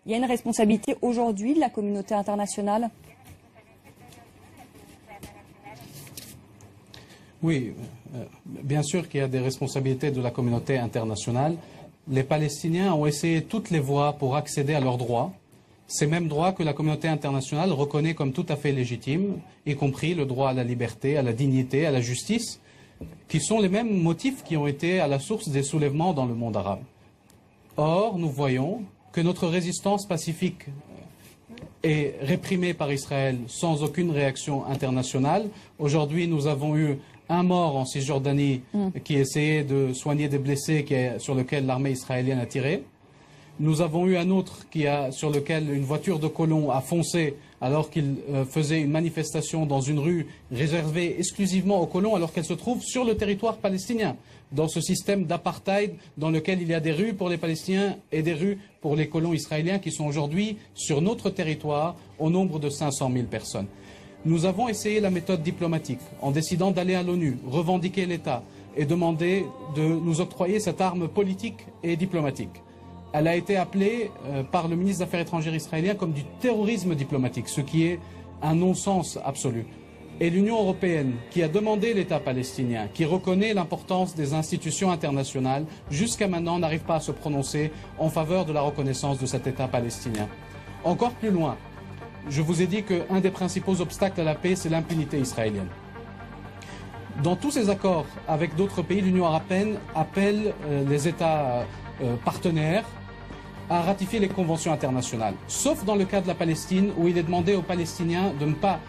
Il y a une responsabilité aujourd'hui de la communauté internationale? Oui, bien sûr qu'il y a des responsabilités de la communauté internationale. Les Palestiniens ont essayé toutes les voies pour accéder à leurs droits, ces mêmes droits que la communauté internationale reconnaît comme tout à fait légitimes, y compris le droit à la liberté, à la dignité, à la justice, qui sont les mêmes motifs qui ont été à la source des soulèvements dans le monde arabe. Or, nous voyons que notre résistance pacifique est réprimée par Israël sans aucune réaction internationale. Aujourd'hui, nous avons eu un mort en Cisjordanie qui essayait de soigner des blessés sur lequel l'armée israélienne a tiré. Nous avons eu un autre sur lequel une voiture de colons a foncé alors qu'il faisait une manifestation dans une rue réservée exclusivement aux colons alors qu'elle se trouve sur le territoire palestinien, dans ce système d'apartheid dans lequel il y a des rues pour les Palestiniens et des rues pour les colons israéliens qui sont aujourd'hui sur notre territoire au nombre de 500 000 personnes. Nous avons essayé la méthode diplomatique en décidant d'aller à l'ONU, revendiquer l'État et demander de nous octroyer cette arme politique et diplomatique. Elle a été appelée par le ministre des Affaires étrangères israélien comme du terrorisme diplomatique, ce qui est un non-sens absolu. Et l'Union européenne, qui a demandé l'État palestinien, qui reconnaît l'importance des institutions internationales, jusqu'à maintenant n'arrive pas à se prononcer en faveur de la reconnaissance de cet État palestinien. Encore plus loin, je vous ai dit qu'un des principaux obstacles à la paix, c'est l'impunité israélienne. Dans tous ces accords avec d'autres pays, l'Union européenne appelle les États partenaires à ratifier les conventions internationales, sauf dans le cas de la Palestine où il est demandé aux Palestiniens de ne pas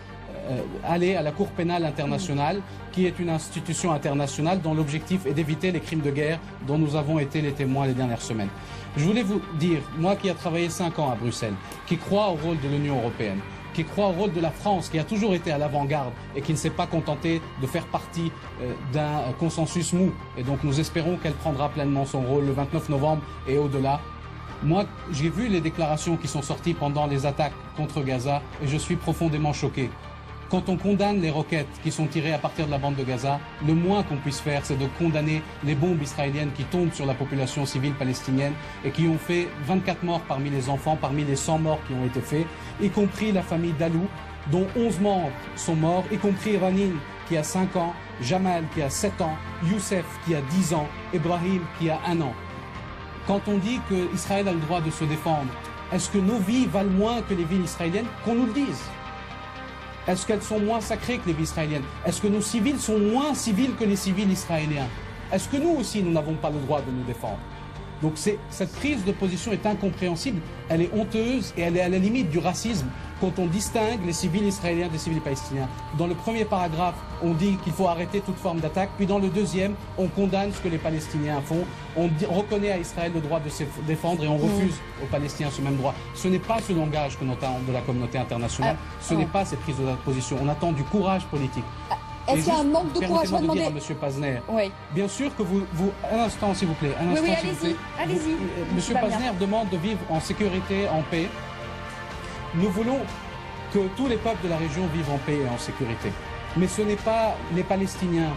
aller à la Cour pénale internationale, qui est une institution internationale dont l'objectif est d'éviter les crimes de guerre dont nous avons été les témoins les dernières semaines. Je voulais vous dire, moi qui ai travaillé 5 ans à Bruxelles, qui crois au rôle de l'Union européenne, qui croit au rôle de la France, qui a toujours été à l'avant-garde et qui ne s'est pas contentée de faire partie d'un consensus mou. Et donc nous espérons qu'elle prendra pleinement son rôle le 29 novembre et au-delà. Moi, j'ai vu les déclarations qui sont sorties pendant les attaques contre Gaza et je suis profondément choqué. Quand on condamne les roquettes qui sont tirées à partir de la bande de Gaza, le moins qu'on puisse faire, c'est de condamner les bombes israéliennes qui tombent sur la population civile palestinienne et qui ont fait 24 morts parmi les enfants, parmi les 100 morts qui ont été faits, y compris la famille Dalou, dont 11 membres sont morts, y compris Ranin qui a 5 ans, Jamal qui a 7 ans, Youssef qui a 10 ans, Ibrahim qui a 1 an. Quand on dit qu'Israël a le droit de se défendre, est-ce que nos vies valent moins que les vies israéliennes? Qu'on nous le dise. Est-ce qu'elles sont moins sacrées que les vies israéliennes? Est-ce que nos civils sont moins civils que les civils israéliens? Est-ce que nous aussi, nous n'avons pas le droit de nous défendre? Donc cette prise de position est incompréhensible, elle est honteuse et elle est à la limite du racisme quand on distingue les civils israéliens des civils palestiniens. Dans le premier paragraphe, on dit qu'il faut arrêter toute forme d'attaque, puis dans le deuxième, on condamne ce que les Palestiniens font, on reconnaît à Israël le droit de se défendre et on refuse aux Palestiniens ce même droit. Ce n'est pas ce langage que nous attendons de la communauté internationale, ce n'est pas cette prise de position. On attend du courage politique. Est-ce qu'il y a un manque de courage? Permettez-moi de dire à M. Pazner, bien sûr que vous... Un instant, s'il vous plaît. Un instant, s'il vous plaît. Allez-y. M. Pazner demande de vivre en sécurité, en paix. Nous voulons que tous les peuples de la région vivent en paix et en sécurité. Mais ce n'est pas les Palestiniens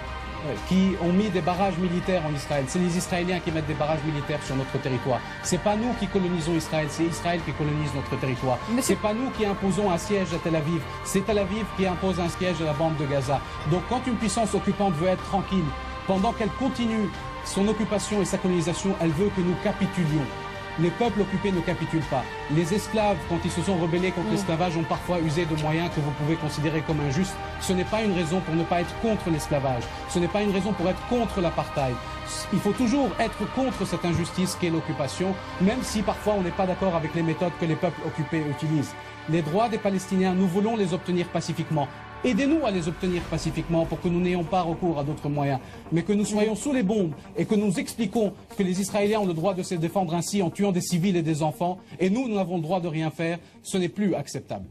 qui ont mis des barrages militaires en Israël. C'est les Israéliens qui mettent des barrages militaires sur notre territoire. C'est pas nous qui colonisons Israël, c'est Israël qui colonise notre territoire. C'est pas nous qui imposons un siège à Tel Aviv, c'est Tel Aviv qui impose un siège à la bande de Gaza. Donc quand une puissance occupante veut être tranquille, pendant qu'elle continue son occupation et sa colonisation, elle veut que nous capitulions. Les peuples occupés ne capitulent pas. Les esclaves, quand ils se sont rebellés contre l'esclavage, ont parfois usé de moyens que vous pouvez considérer comme injustes. Ce n'est pas une raison pour ne pas être contre l'esclavage. Ce n'est pas une raison pour être contre l'apartheid. Il faut toujours être contre cette injustice qu'est l'occupation, même si parfois on n'est pas d'accord avec les méthodes que les peuples occupés utilisent. Les droits des Palestiniens, nous voulons les obtenir pacifiquement. Aidez-nous à les obtenir pacifiquement pour que nous n'ayons pas recours à d'autres moyens, mais que nous soyons sous les bombes et que nous expliquons que les Israéliens ont le droit de se défendre ainsi en tuant des civils et des enfants, et nous n'avons le droit de rien faire, ce n'est plus acceptable.